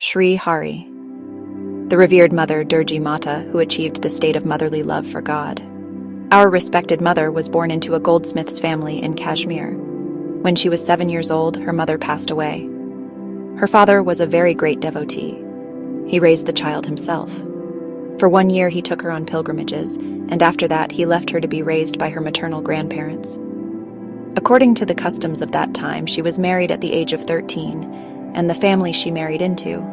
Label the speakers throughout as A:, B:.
A: Sri Hari, the revered mother Durga Mata who achieved the state of motherly love for God. Our respected mother was born into a goldsmith's family in Kashmir. When she was 7 years old, her mother passed away. Her father was a very great devotee. He raised the child himself. For 1 year he took her on pilgrimages, and after that he left her to be raised by her maternal grandparents. According to the customs of that time, she was married at the age of 13, and the family she married into,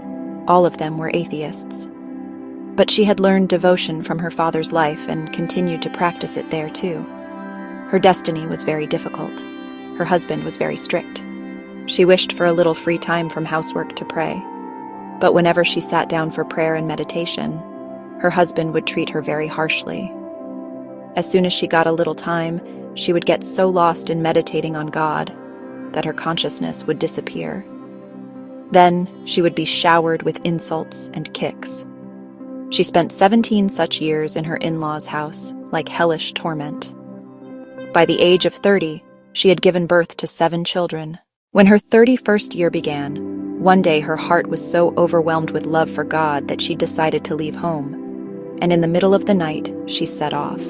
A: all of them were atheists. But she had learned devotion from her father's life and continued to practice it there too. Her destiny was very difficult. Her husband was very strict. She wished for a little free time from housework to pray. But whenever she sat down for prayer and meditation, her husband would treat her very harshly. As soon as she got a little time, she would get so lost in meditating on God that her consciousness would disappear. Then she would be showered with insults and kicks. She spent 17 such years in her in-laws' house, like hellish torment. By the age of 30, she had given birth to 7 children. When her 31st year began, one day her heart was so overwhelmed with love for God that she decided to leave home, and in the middle of the night, she set off.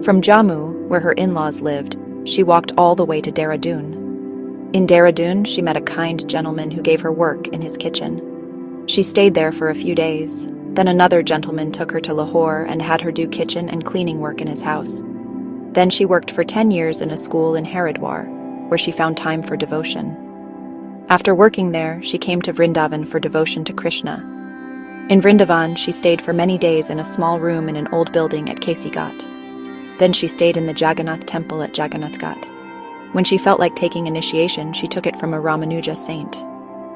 A: From Jammu, where her in-laws lived, she walked all the way to Dehradun. In Dehradun, she met a kind gentleman who gave her work in his kitchen. She stayed there for a few days. Then another gentleman took her to Lahore and had her do kitchen and cleaning work in his house. Then she worked for 10 years in a school in Haridwar, where she found time for devotion. After working there, she came to Vrindavan for devotion to Krishna. In Vrindavan, she stayed for many days in a small room in an old building at Kesighat. Then she stayed in the Jagannath temple at Jagannath Ghat. When she felt like taking initiation, she took it from a Ramanuja saint.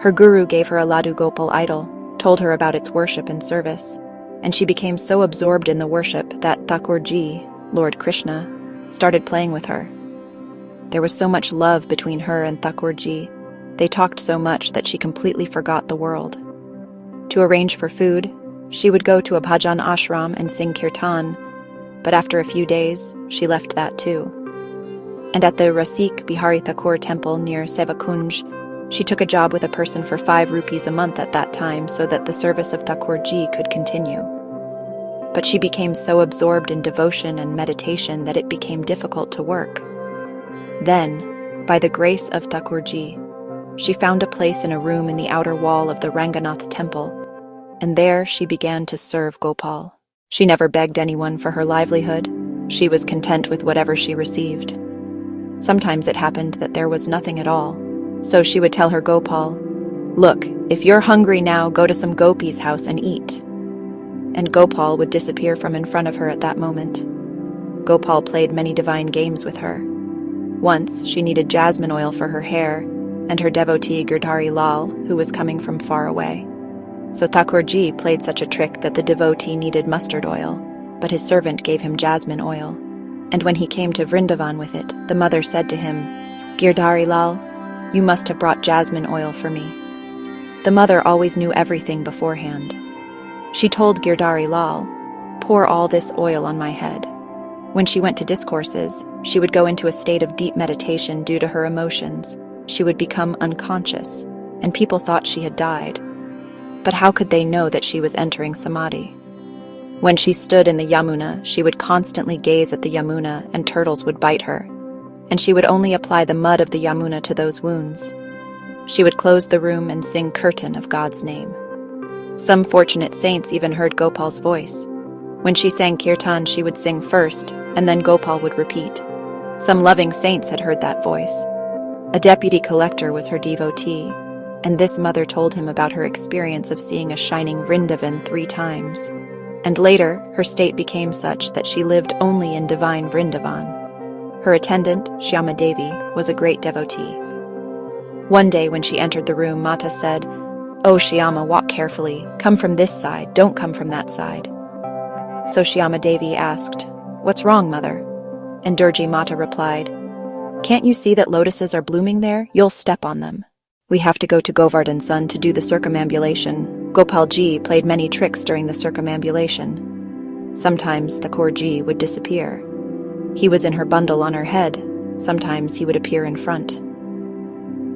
A: Her guru gave her a Ladu Gopal idol, told her about its worship and service, and she became so absorbed in the worship that Thakurji, Lord Krishna, started playing with her. There was so much love between her and Thakurji. They talked so much that she completely forgot the world. To arrange for food, she would go to a bhajan ashram and sing kirtan, but after a few days, she left that too. And at the Rasik Bihari Thakur temple near Sevakunj, she took a job with a person for 5 rupees a month at that time so that the service of Thakurji could continue. But she became so absorbed in devotion and meditation that it became difficult to work. Then, by the grace of Thakurji, she found a place in a room in the outer wall of the Ranganath temple, and there she began to serve Gopal. She never begged anyone for her livelihood. She was content with whatever she received. Sometimes it happened that there was nothing at all. So she would tell her Gopal, "Look, if you're hungry now, go to some gopis' house and eat." And Gopal would disappear from in front of her at that moment. Gopal played many divine games with her. Once, she needed jasmine oil for her hair, and her devotee Girdhari Lal, who was coming from far away. So Thakurji played such a trick that the devotee needed mustard oil, but his servant gave him jasmine oil. And when he came to Vrindavan with it, the mother said to him, "Girdhari Lal, you must have brought jasmine oil for me." The mother always knew everything beforehand. She told Girdhari Lal, "Pour all this oil on my head." When she went to discourses, she would go into a state of deep meditation due to her emotions. She would become unconscious, and people thought she had died. But how could they know that she was entering samadhi? When she stood in the Yamuna, she would constantly gaze at the Yamuna and turtles would bite her, and she would only apply the mud of the Yamuna to those wounds. She would close the room and sing kirtan of God's name. Some fortunate saints even heard Gopal's voice. When she sang kirtan, she would sing first, and then Gopal would repeat. Some loving saints had heard that voice. A deputy collector was her devotee, and this mother told him about her experience of seeing a shining Vrindavan 3 times. And later, her state became such that she lived only in divine Vrindavan. Her attendant, Shyama Devi, was a great devotee. One day when she entered the room, Mata said, "Oh Shyama, walk carefully. Come from this side, don't come from that side." So Shyama Devi asked, "What's wrong, mother?" And Durga Mata replied, "Can't you see that lotuses are blooming there? You'll step on them. We have to go to Govardhan Sun to do the circumambulation. Gopalji played many tricks during the circumambulation. Sometimes Thakurji would disappear. He was in her bundle on her head. Sometimes he would appear in front.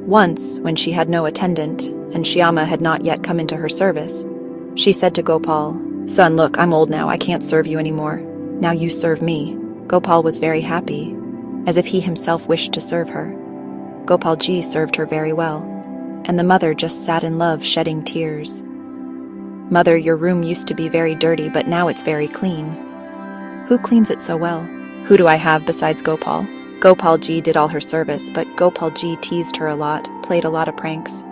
A: Once, when she had no attendant, and Shyama had not yet come into her service, she said to Gopal, "Son, look, I'm old now, I can't serve you anymore. Now you serve me." Gopal was very happy, as if he himself wished to serve her. Gopalji served her very well, and the mother just sat in love, shedding tears. "Mother, your room used to be very dirty, but now it's very clean." "Who cleans it so well?" "Who do I have besides Gopal?" Gopalji did all her service, but Gopalji teased her a lot, played a lot of pranks.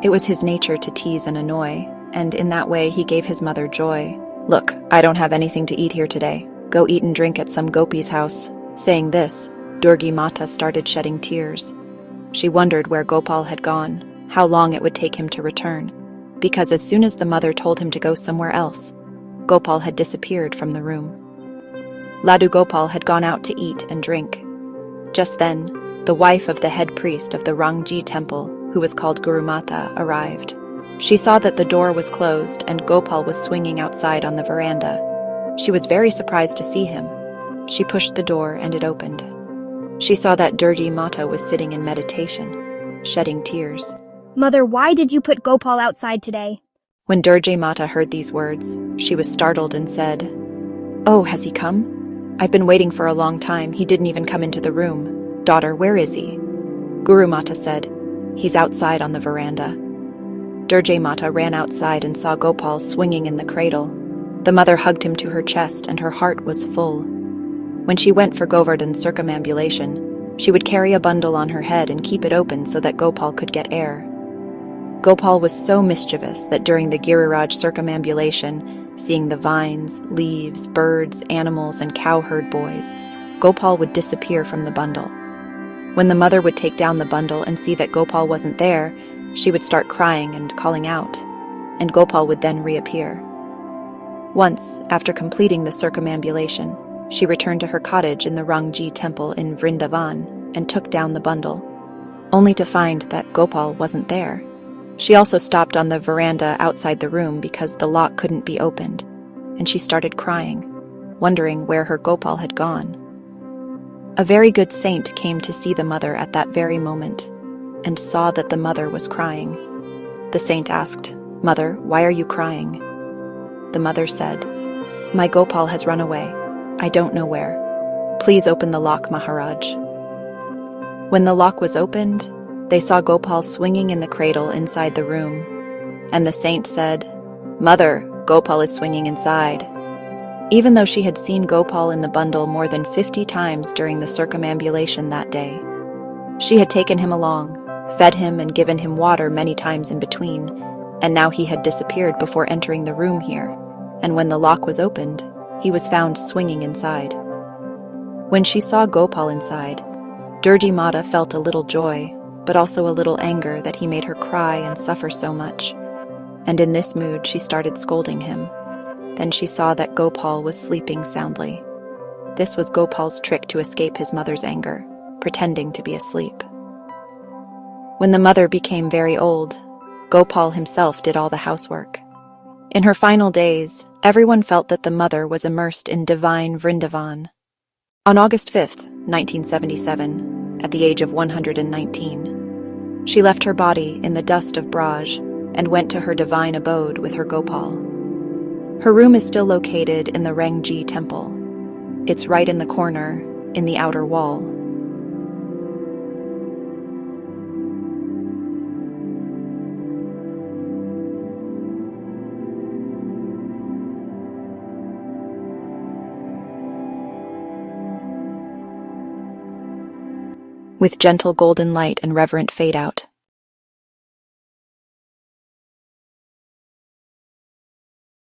A: It was his nature to tease and annoy, and in that way he gave his mother joy. "Look, I don't have anything to eat here today. Go eat and drink at some gopi's house." Saying this, Durga Mata started shedding tears. She wondered where Gopal had gone, how long it would take him to return, because as soon as the mother told him to go somewhere else, Gopal had disappeared from the room. Ladu Gopal had gone out to eat and drink. Just then, the wife of the head priest of the Rangji temple, who was called Guru Mata, arrived. She saw that the door was closed and Gopal was swinging outside on the veranda. She was very surprised to see him. She pushed the door and it opened. She saw that Durga Mata was sitting in meditation, shedding tears.
B: "Mother, why did you put Gopal outside today?"
A: When Durga Mata heard these words, she was startled and said, "Oh, has he come? I've been waiting for a long time. He didn't even come into the room. Daughter, where is he?" Guru Mata said, "He's outside on the veranda." Durga Mata ran outside and saw Gopal swinging in the cradle. The mother hugged him to her chest and her heart was full. When she went for Govardhan circumambulation, she would carry a bundle on her head and keep it open so that Gopal could get air. Gopal was so mischievous that during the Giriraj circumambulation, seeing the vines, leaves, birds, animals, and cowherd boys, Gopal would disappear from the bundle. When the mother would take down the bundle and see that Gopal wasn't there, she would start crying and calling out, and Gopal would then reappear. Once, after completing the circumambulation, she returned to her cottage in the Rangji temple in Vrindavan and took down the bundle, only to find that Gopal wasn't there. She also stopped on the veranda outside the room because the lock couldn't be opened, and she started crying, wondering where her Gopal had gone. A very good saint came to see the mother at that very moment, and saw that the mother was crying. The saint asked, "Mother, why are you crying?" The mother said, "My Gopal has run away. I don't know where. Please open the lock, Maharaj." When the lock was opened, they saw Gopal swinging in the cradle inside the room, and the saint said, "Mother, Gopal is swinging inside." Even though she had seen Gopal in the bundle more than 50 times during the circumambulation that day, she had taken him along, fed him and given him water many times in between, and now he had disappeared before entering the room here, and when the lock was opened, he was found swinging inside. When she saw Gopal inside, Durga Mata felt a little joy, but also a little anger that he made her cry and suffer so much, and in this mood she started scolding him. Then she saw that Gopal was sleeping soundly. This was Gopal's trick to escape his mother's anger, pretending to be asleep. When the mother became very old, Gopal himself did all the housework. In her final days, everyone felt that the mother was immersed in divine Vrindavan. On August 5th, 1977, at the age of 119, she left her body in the dust of Braj and went to her divine abode with her Gopal. Her room is still located in the Rangji temple. It's right in the corner, in the outer wall. With gentle golden light and reverent fade-out,